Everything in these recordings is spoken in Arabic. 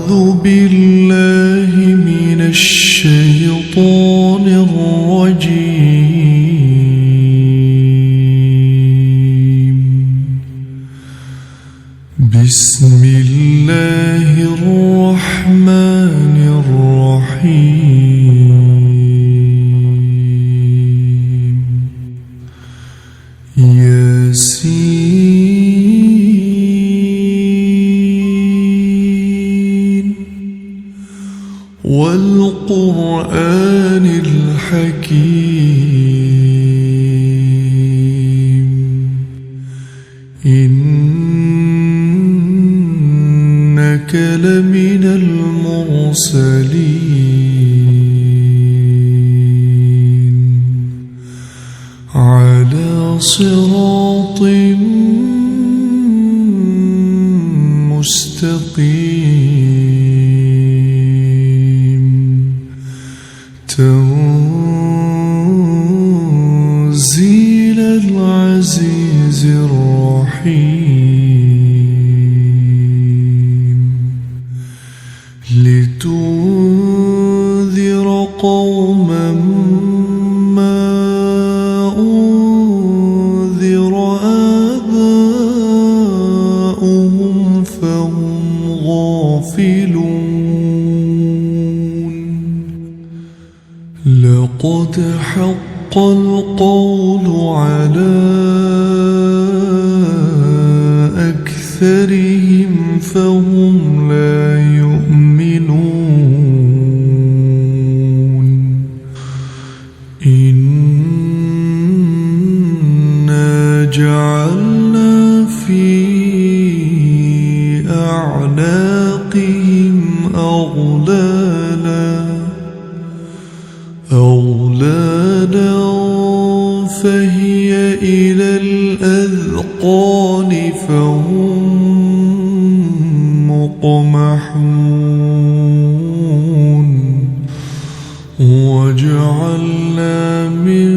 أعوذ بالله من الشيطان الرجيم. بسم الله الرحمن الرحيم. ياسين والقرآن الحكيم. إنك لمن المرسلين على صراط مستقيم. تنزيل العزيز الرحيم. لتنذر قوما ما أنذر آباؤهم فهم غافلون. لقد حق القول على أكثرهم فهم لا يؤمنون. إنا جعلنا في أعناقهم أغلالا فهي إلى الأذقان فهم مقمحون. وجعلنا من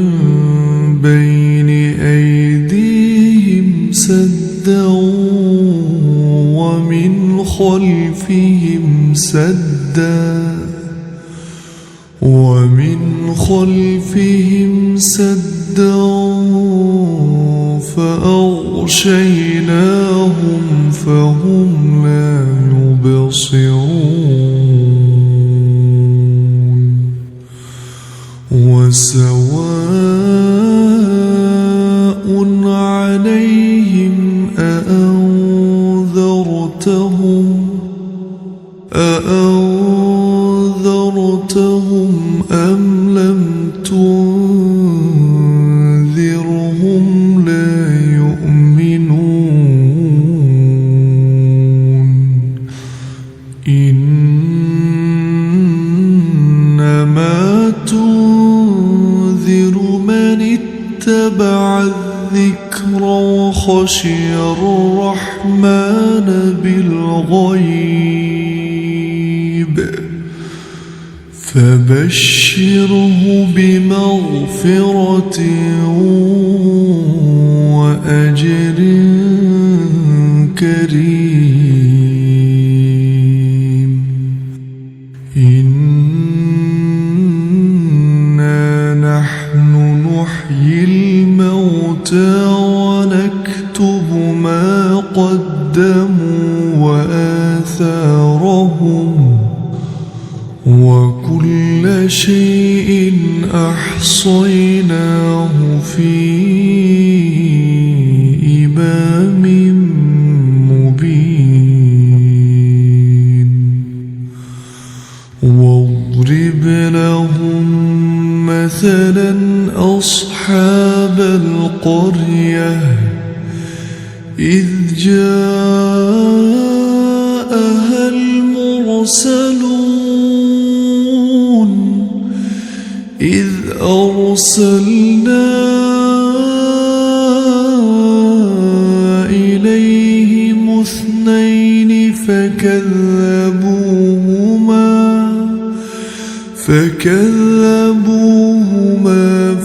بين أيديهم سدا ومن خلفهم سدا فأغشيناهم فهم لا يبصرون. وسواء عليهم أأنذرتهم أم لم تنذرهم لا يؤمنون. إنما تنذر من اتبع الذكر وخشي الرحمن بالغيب فبشره بمغفرة وأجر كريم. إنا نحن نحيي الموتى ونكتب ما قدموا وآثارهم وكل شيء أحصيناه في إمام مبين. واضرب لهم مثلا أصحاب القرية إذ جاءها المرسلون إذ أرسلنا إليهم اثنين فكذبوهما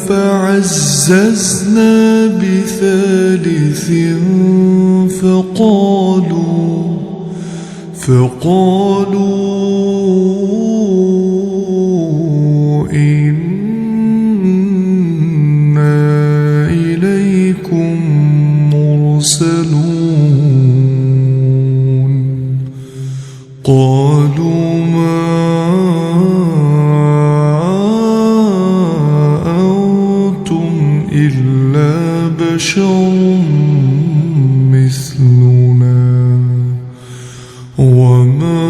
فعززنا بثالث فقالوا إنا إليكم مرسلون قالوا ما أنتم إلا بشر مثلنا وما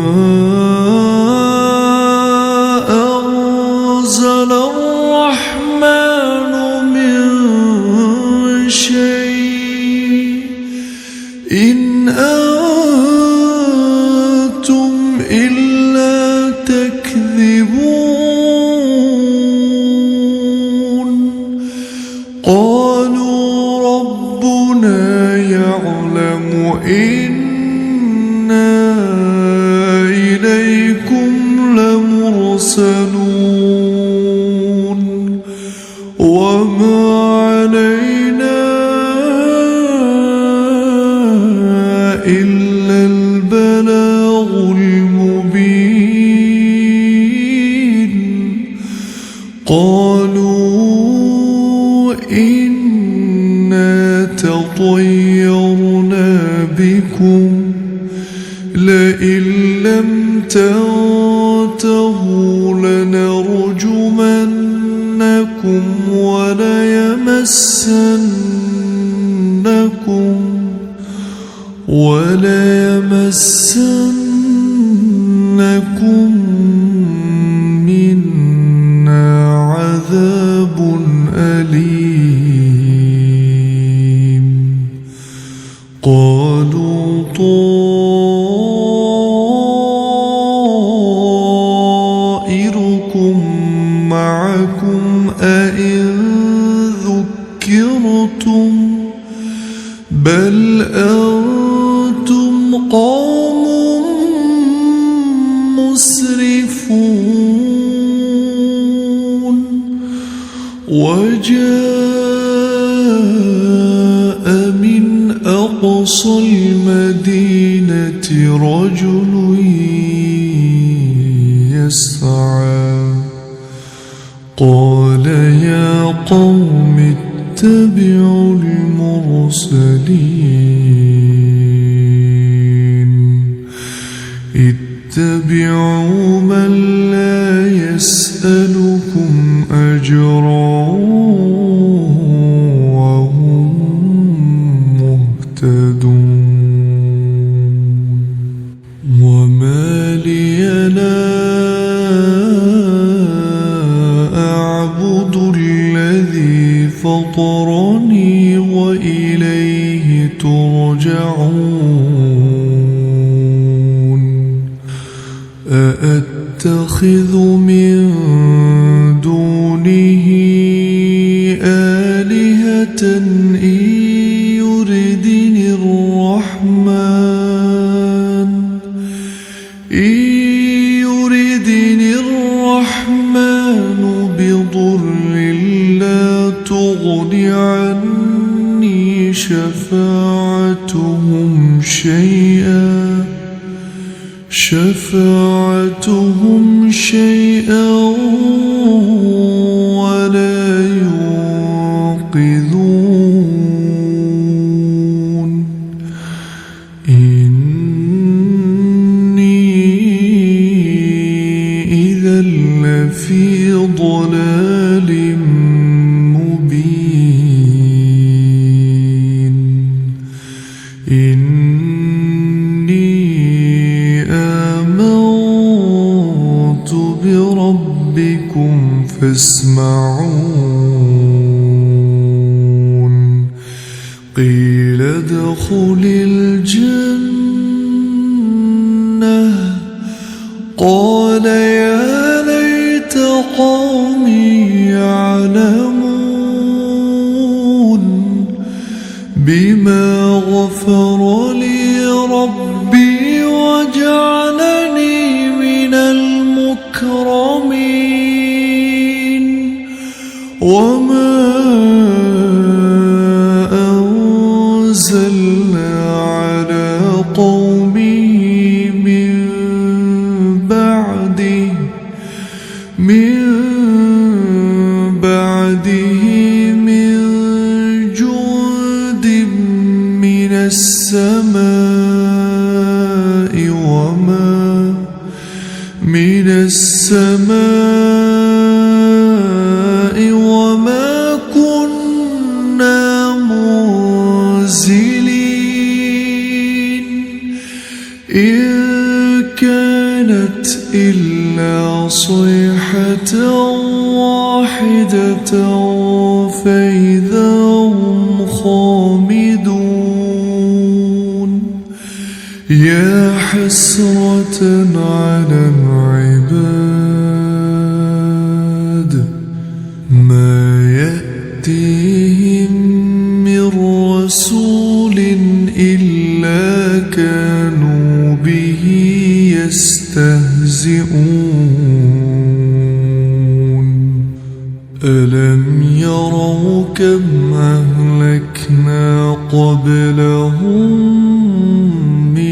أنزل الرحمن من شيء إن أنتم إلا تكذبون قالوا ربنا يعلم إنا إليكم لمرسلون وما علينا إلا البلاغ المبين قالوا إنا تطيرنا بكم لئن لم تنتهوا لنرجمنكم وليمسنكم منا عذاب أليم قالوا طائركم معكم أئن ذكرتم بل أنتم قوم مسرفون وجاء من أقصى المدينة رجل يسعى قال يا قوم اتبعوا المرسلين اتبعوا من لا يسألكم أجرا وهم مهتدون وما لي لا أعبد الذي فطرني وإليه ترجعون أأتخذ من دونه آلهة إن يردني الرحمن بضر لا تغن عني شفاعتهم شيئا ولا ينقذون إني إذا لفي ضلال مبين إني آمنت بربكم فاسمعون قيل ادخل الجنة قال يا ليت قومي يعلمون بما غفر لي ربي وجعلني من المكرمين وما أنزلنا على قومه من من السماء وما كنا منزلين إن كانت إلا صيحة واحدة فإذا هم خامدون يا حسرة على العباد ما يأتيهم من رسول إلا كانوا به يستهزئون ألم يروا كم أهلكنا قبلهم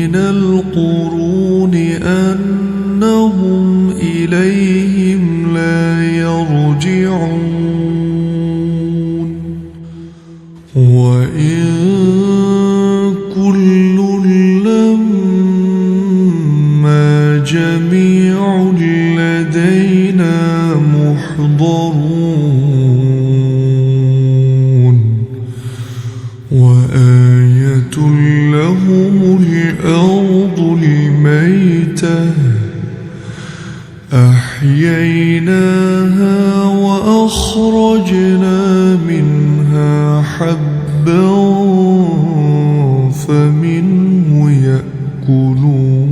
من القرون أنهم إليهم لا يرجعون وإن كل لما جميع لدينا محضرون وآية لهم الأرض الميتة أحييناها وأخرجنا منها حبا فمنه يأكلون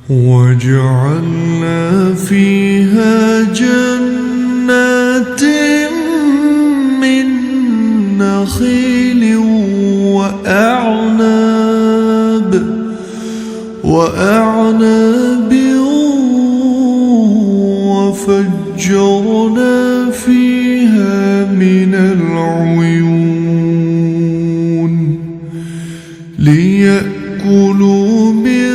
وجعلنا فيها جنات من نخيل وأعناب وفجرنا فيها من العيون ليأكلوا من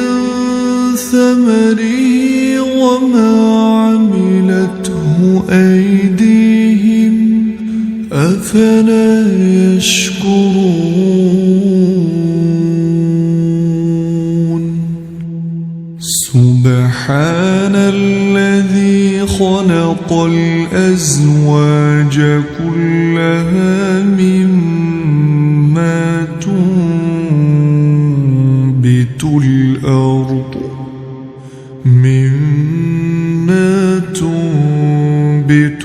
ثمره وما عملته أيديهم أفلا يشكرون سبحان الذي خلق الأزواج كلها مما تنبت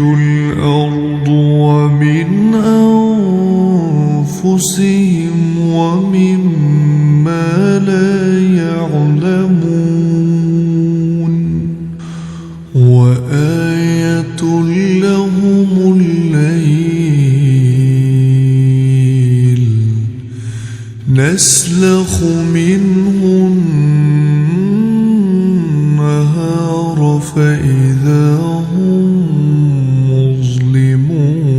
الأرض ومن أنفسهم ومما لا يعلمون وآية لهم الليل نسلخ منه النهار فإذا هم مظلمون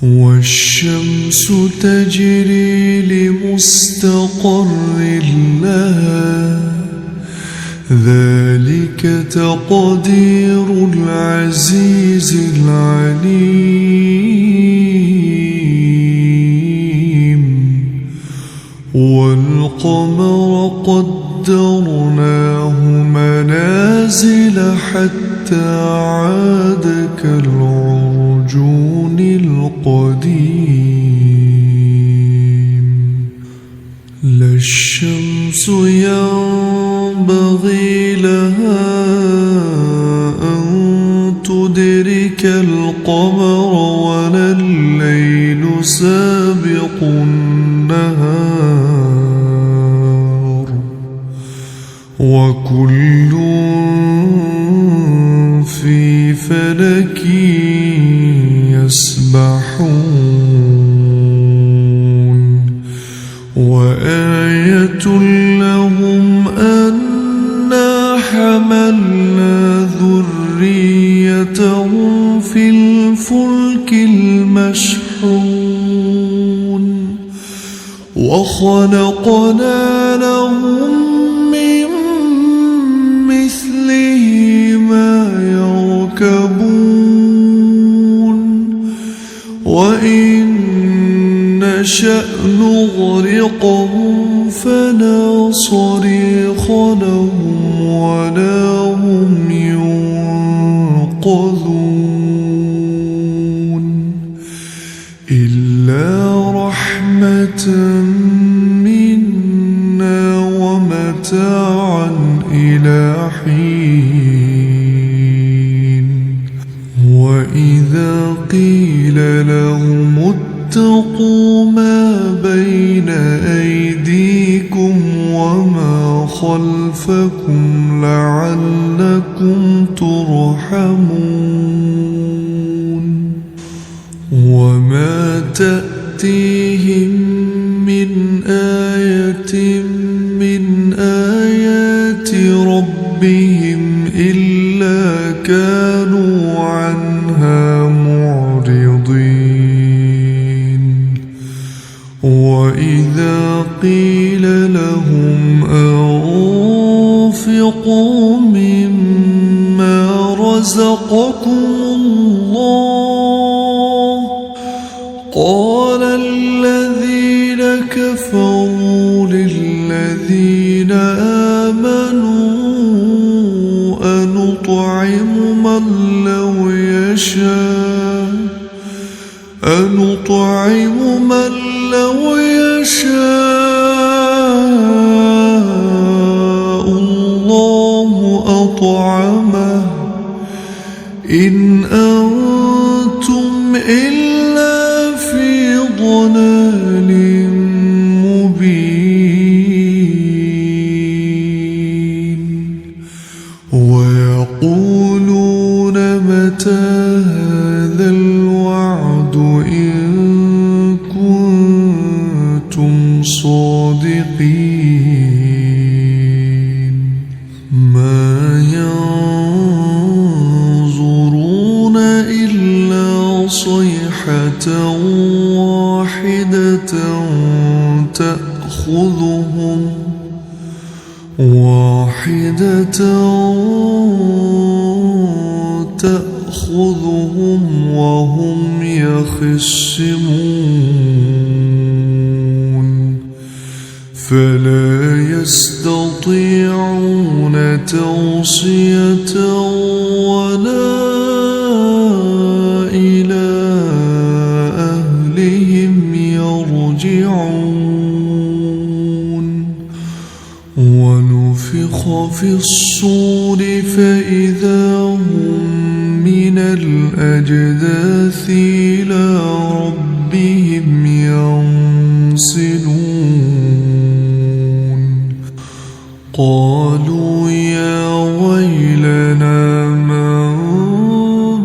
والشمس تجري لمستقر لها ذلك تقدير العزيز العليم والقمر قدرناه منازل حتى عاد كالعرجون القديم لا الشمس ينبغي لها أن تدرك القمر ولا الليل سابق النهار وكل في فلك يسبحون وآية لهم أنا حملنا ذريتهم في الفلك المشحون وخلقنا لهم من مثله ما يركبون وإن نشأ نغرقهم فلا صريخ لهم ولا هم ينقذون إلا رحمة منا ومتاعا إلى حين وإذا قيل لهم اتقوا ما بين أيديكم وما خلفكم لعلكم ترحمون وما تأتيهم من آية من آيات ربهم إلا كانوا عنها معرضين وإذا قيل لهم أنفقوا مما رزقكم الله قال الذين كفروا للذين آمنوا أنطعم من لو يشاء الله أطعمه إن أنتم إلا في ضلال مبين ويقولون متى هذا الوعد إن كنتم صادقين ما ينظرون إلا صيحة واحدة تأخذهم وهم يخصمون فلا يستطيعون توصية ولا إلى أهلهم يرجعون ونفخ في الصور فإذا هم من الأجداث إلى ربهم ينسلون قالوا يا ويلنا من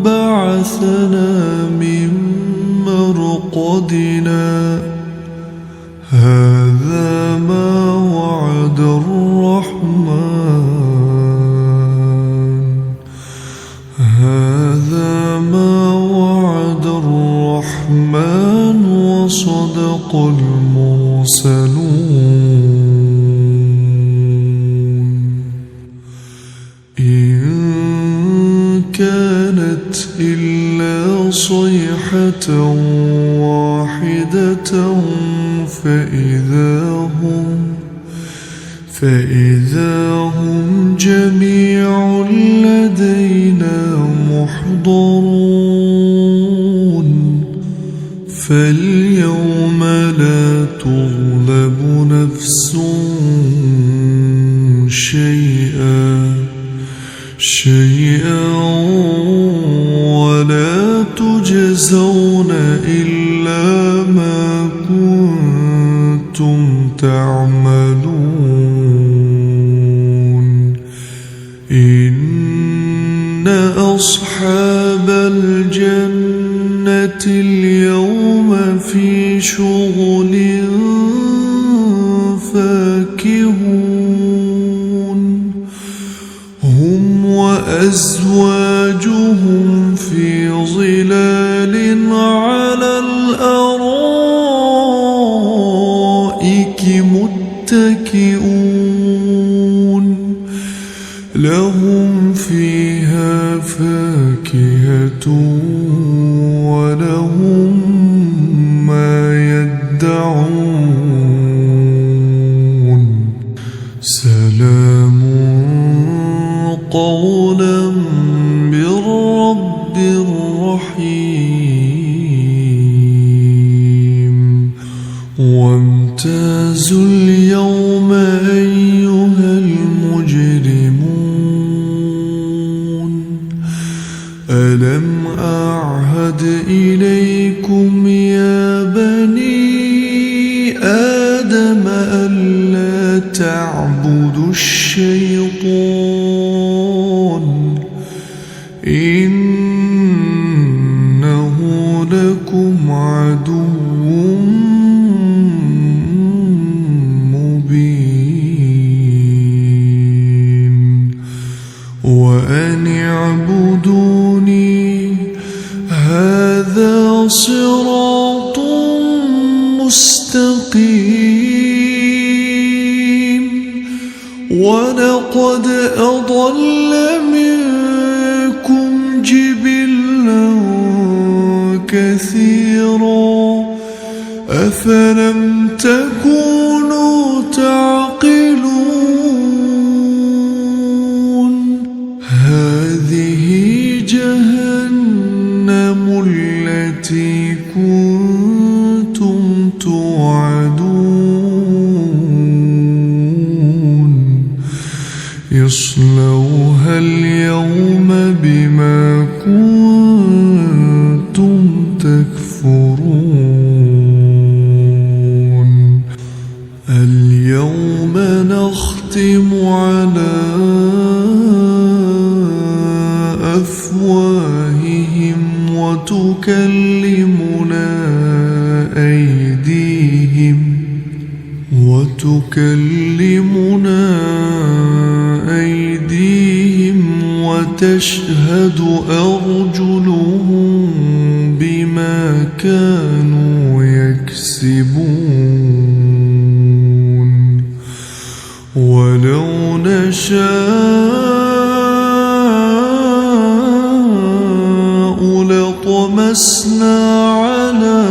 بعثنا من مرقدنا هذا ما وعد الرحمن وصدق المرسلون إن كانت إلا صيحة واحدة فإذا هم جميع لدينا محضرون فاليوم لا تظلم نفس شيئا ولا تجزون إلا ما كنتم تعملون إن أصحاب الجنة اليوم في شغل فاكهون هم وأزواجهم في ظلال على الأرائك متكئون لهم فيها فاكهة ولهم ما يدعون يدعون سلام قولا من رب رحيم وامتازوا اليوم أيها المجرمون ألم أعهد إليكم يا بني آدم ألا تعبدوا الشيطان إنه لكم عدو مبين وأن اعبدوني هذا صراط مستقيم ولقد أضل منكم جبلا كثيرا أفلم تكونوا تعقلون هذه جهنم التي كنتم توعدون اصلوها اليوم بما كنتم تكفرون اليوم نختم على أفواههم وتكلمنا أيديهم وتشهد أرجلهم بما كانوا يكسبون ولو نشاء لطمسنا على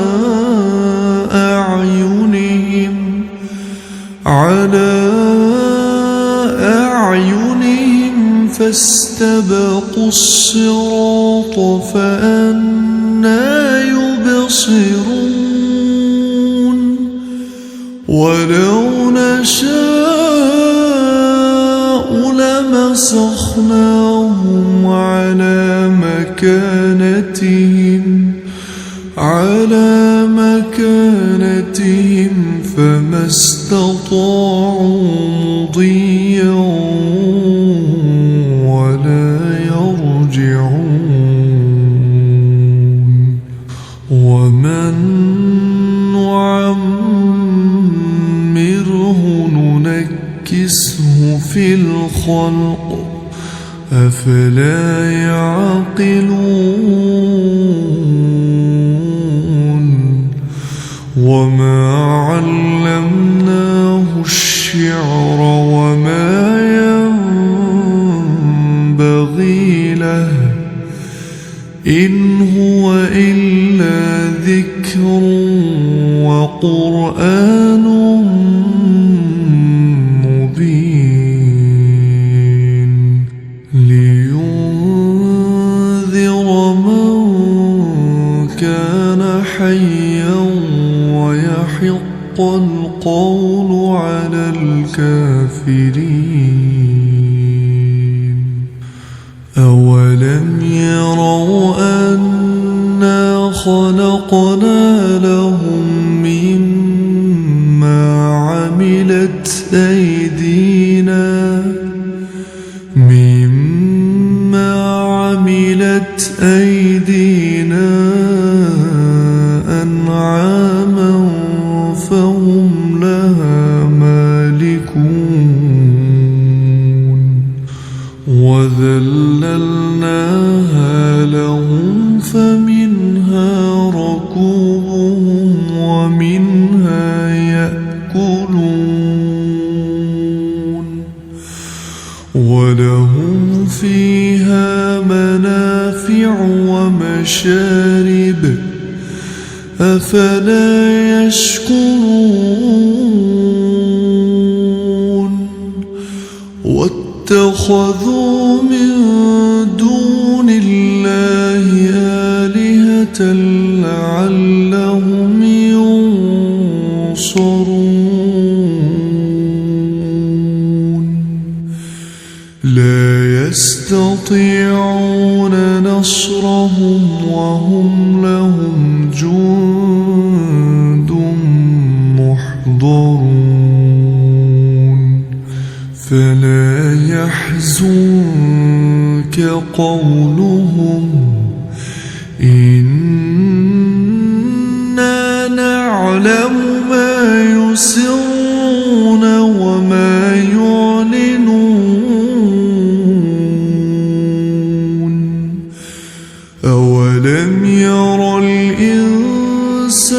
أعينهم فاستبقوا الصراط فأنى يبصرون ولو نشاء لمسخناهم على مكانتهم فما استطاعوا مضيا ولا يرجعون ومن نعمره ننكسه في الخلق أفلا يعقلون وما علمناه الشعر وما ينبغي له إن هو إلا ذكر وقرآن مبين لينذر من كان حيا ويحق القول على الكافرين أولم يروا أنا خلقنا لهم مما عملت أيدينا أنعاما فهم لها مالكون وذللناها لهم فمنها ركوبهم ومنها يأكلون ولهم فيها منافع ومشارب أفلا يشكرون واتخذوا من دون الله آلهة لعلهم ينصرون لا يستطيعون نصرهم وهم لهم جند محضرون فلا يحزنك قولهم إنا نعلم ما يسرون وما يعلنون أولم ير الإنسان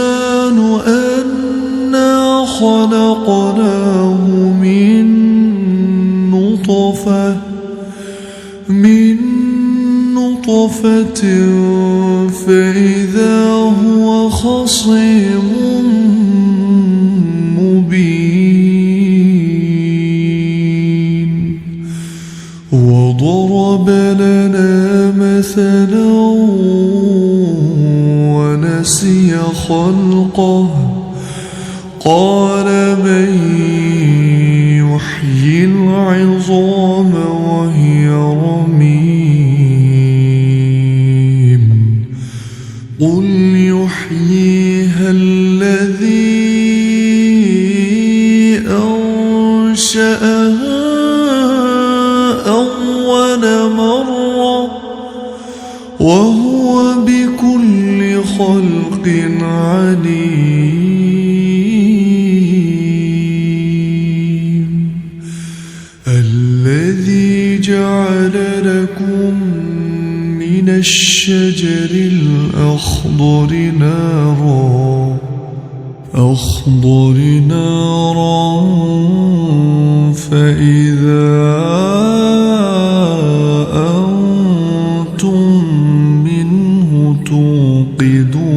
أنا خلقناه من نطفة فإذا هو خصيم مبين وضرب لنا مثلا ونسي خلقه قال من يحيي العظام وهي رميم قل يحييها الذي أنشأها أول مرة وهو بكل خلق عليم الذي جعل لكم من الشجر الأخضر نارا فإذا أنتم منه توقدون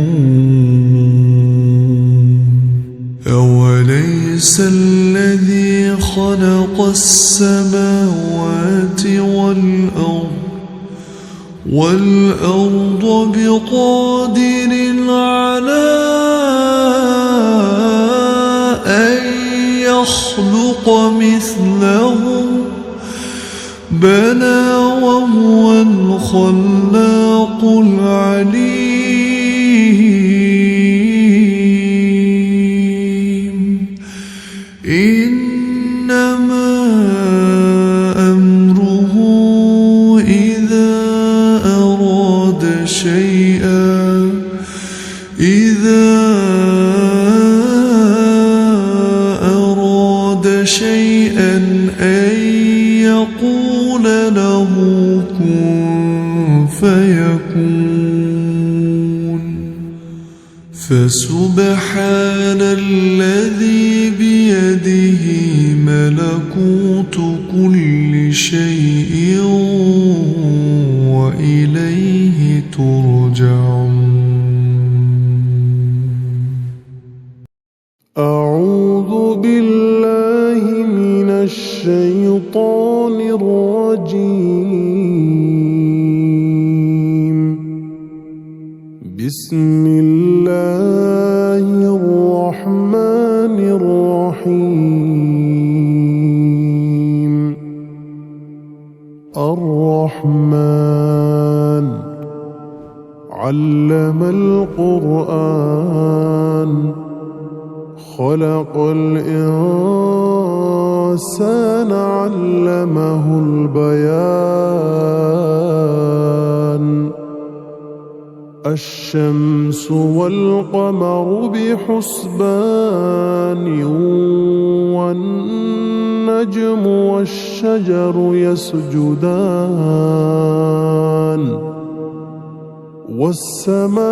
أوليس الذي خلق السماوات والأرض بقادر على أن يخلق مثلهم بلى وهو الخلاق العليم إنما أمره إذا أراد شيئا أن يقول له كن فيكون فسبحان الذي بيده ملكوت كل شيء وإليه ترجعون أعوذ بالله من الشيطان الرجيم بسم الله الرحمن الرحيم الرحمن علم القرآن خلق الإنسان علمه البيان الشمس والقمر بحسبان والنجم والشجر يسجدان والسماء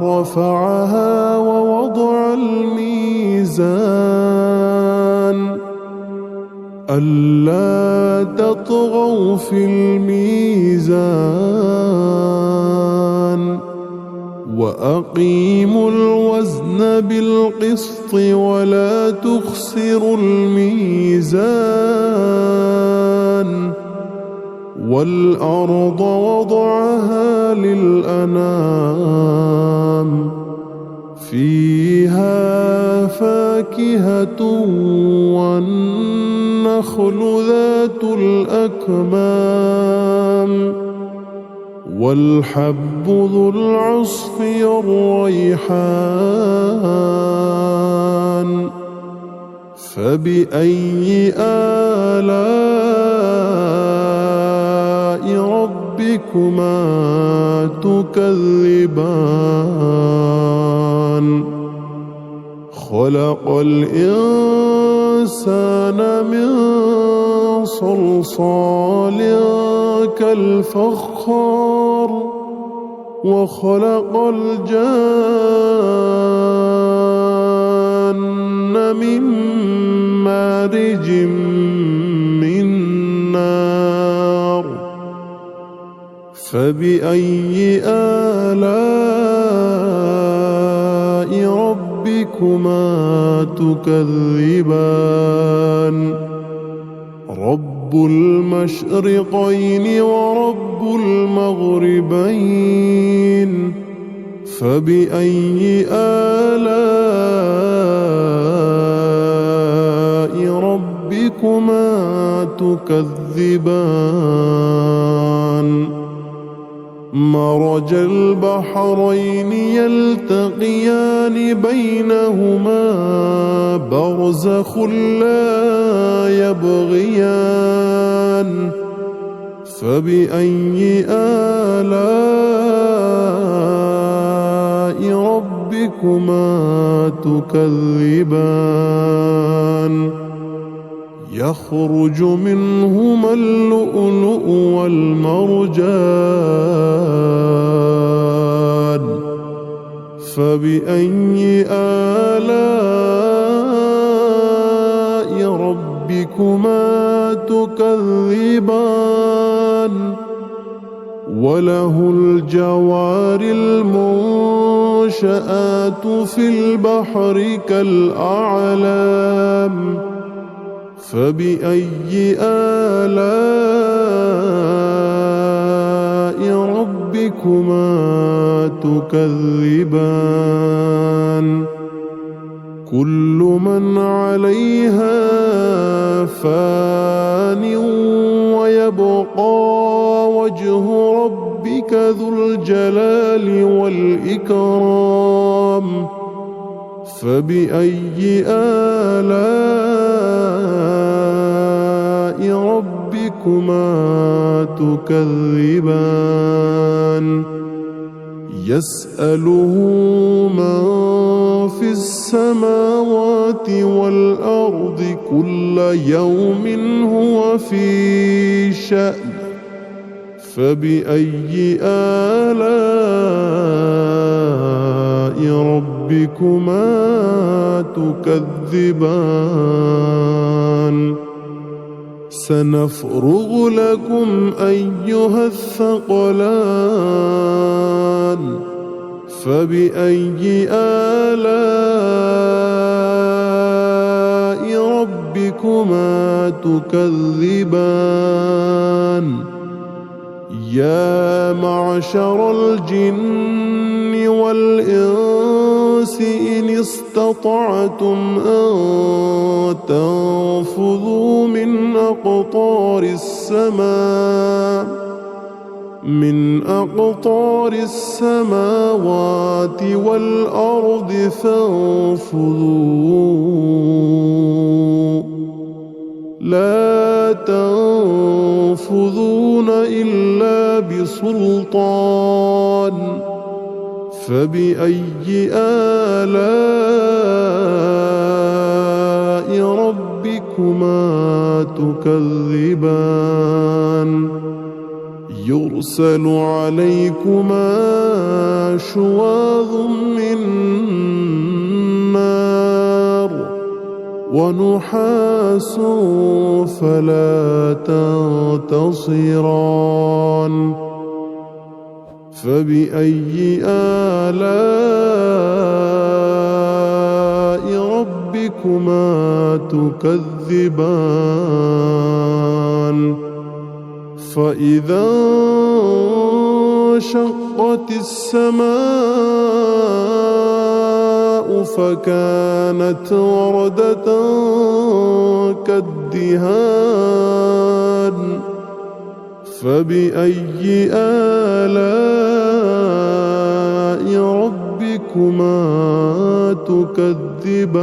رفعها ووضع الميزان ألا تطغوا في الميزان وأقيموا الوزن بالقسط ولا تخسروا الميزان والأرض وضعها للأنام فيها فاكهة والنخل ذات الأكمام والحب ذو العصف والريحان فبأي آلاء ربكما تكذبان خلق الإنسان من صلصال كالفخار وخلق الجان من مارج من نار فبأي آلاء ربكما تكذبان رب المشرقين ورب المغربين فبأي آلاء ربكما تكذبان مرج البحرين يلتقيان بينهما برزخ لا يبغيان فبأي آلاء ربكما تكذبان يخرج منهما اللؤلؤ والمرجان فبأي آلاء ربكما تكذبان وله الجوار المنشآت في البحر كالأعلام فبأي آلاء ربكما تكذبان كل من عليها فان ويبقى وجه ربك ذو الجلال والإكرام فبأي آلاء ربكما تكذبان يسأله من في السماوات والأرض كل يوم هو في شأن فبأي آلاء ربكما تكذبان سنفرغ لكم أيها الثقلان فبأي آلاء ربكما تكذبان يا معشر الجن والإنس إن استطعتم أن تنفذوا من أقطار السماوات والأرض فانفذوا لا تنفذون إلا بسلطان فبأي آلاء ربكما تكذبان يرسل عليكما شواظ من نار ونحاس فلا تنتصران فبأي آلاء ربكما تكذبان فإذا انشقت السماء فكانت وردة كالدهان فبأي آلاء ربكما تكذبان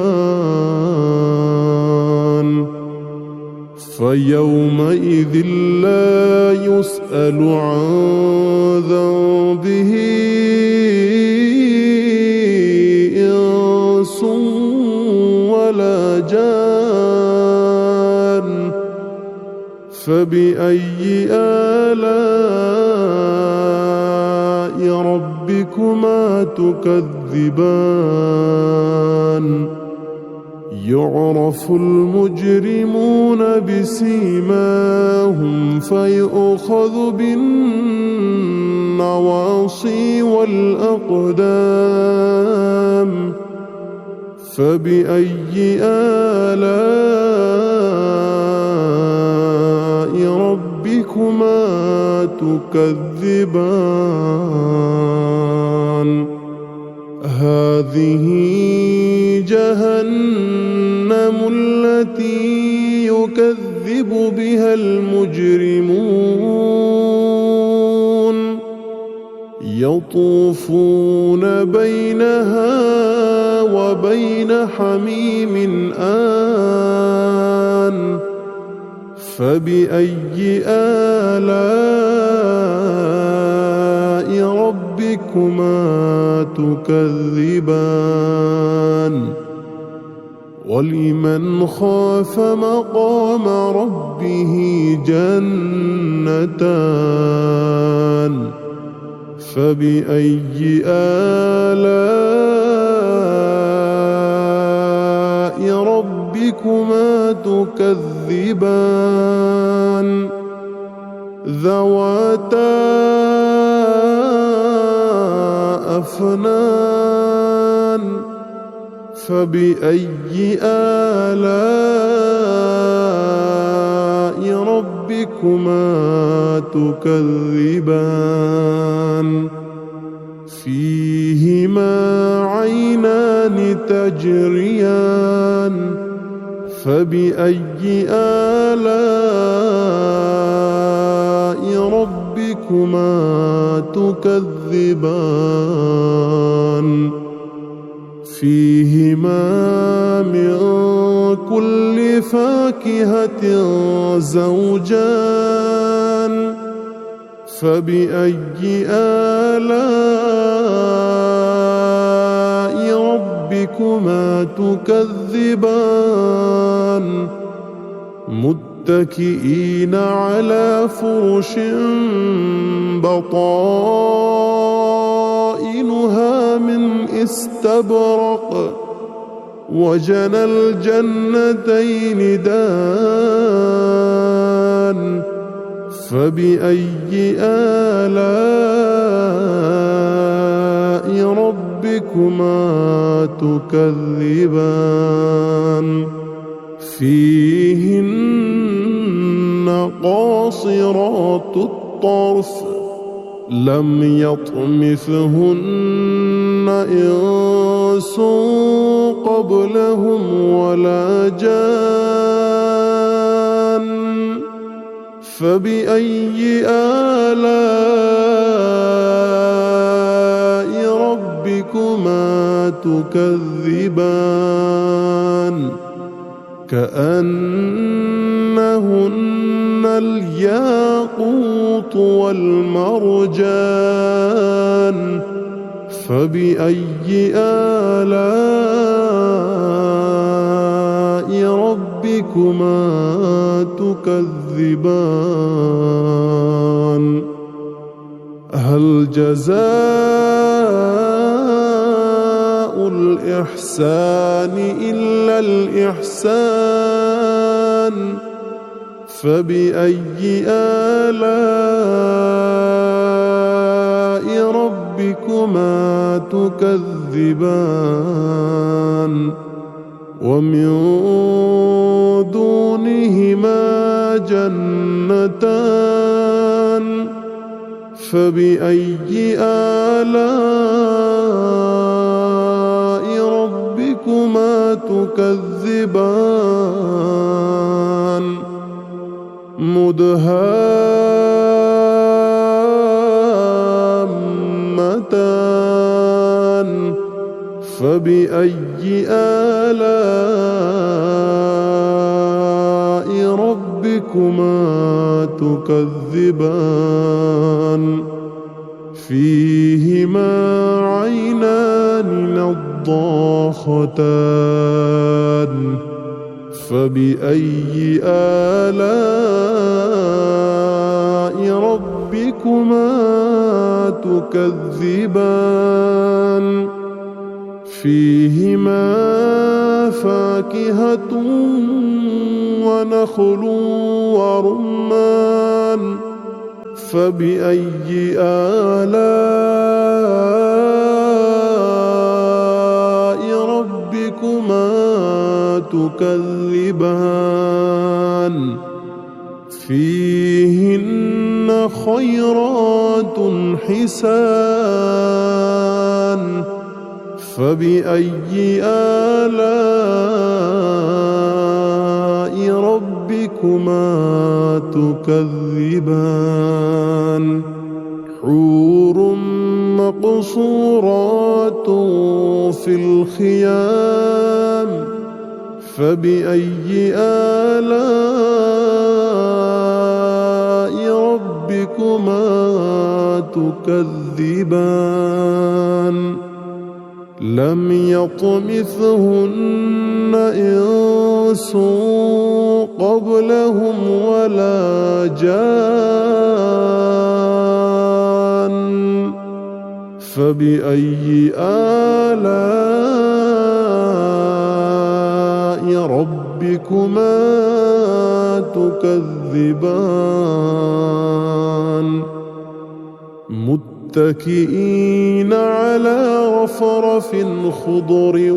فيومئذ لا يسأل عن ذنبه إنس ولا جان فبأي آلاء ربكما تكذبان يعرف المجرمون بسيماهم فيؤخذ بالنواصي والأقدام فبأي آلاء ربكما تكذبان هذه جهنم التي يكذب بها المجرمون يطوفون بينها وبين حميم آن فبأي آلاء ربكما تكذبان ولمن خاف مقام ربه جنتان فبأي آلاء ربكما تكذبان ذواتا أفنان فبأي آلاء ربكما تكذبان فيهما عينان تجريان فبأي آلاء ربكما تكذبان فيهما من كل فاكهة زوجان فبأي آلاء ربكما تكذبان متكئين على فرش بطائنها من استبرق وجنى الجنتين دان فبأي آلاء ربكما تكذبان فيهن قاصرات الطرف لم يطمثهن إنس قبلهم ولا جان فبأي آلاء ربكما تكذبان كأنهن الياقوت والمرجان فبأي آلاء ربكما تكذبان هل جزاء الإحسان إلا الإحسان فبأي آلاء ربكما تكذبان ومن دونهما جنتان فبأي آلاء ربكما تكذبان مدهامتان فبأي آلاء ربكما تكذبان فيهما عينان نضاختان فبأي آلاء ربكما تكذبان فيهما فاكهة ونخل ورمان فبأي آلاء ربكما تكذبان فيهن خيرات حسان فبأي آلاء ربكما تكذبان حور مقصورات في الخيام فبأي آلاء ربكما تكذبان لم يطمثهن إنس قبلهم ولا جان فبأي آلاء ربكما تكذبان متكئين على رفرف خضر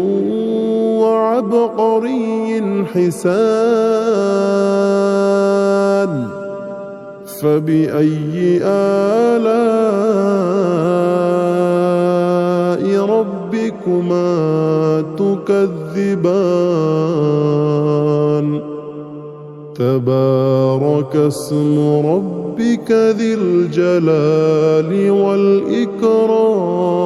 وعبقري حسان فبأي آلاء ربكما تكذبان تبارك اسم ربك ذي الجلال والإكرام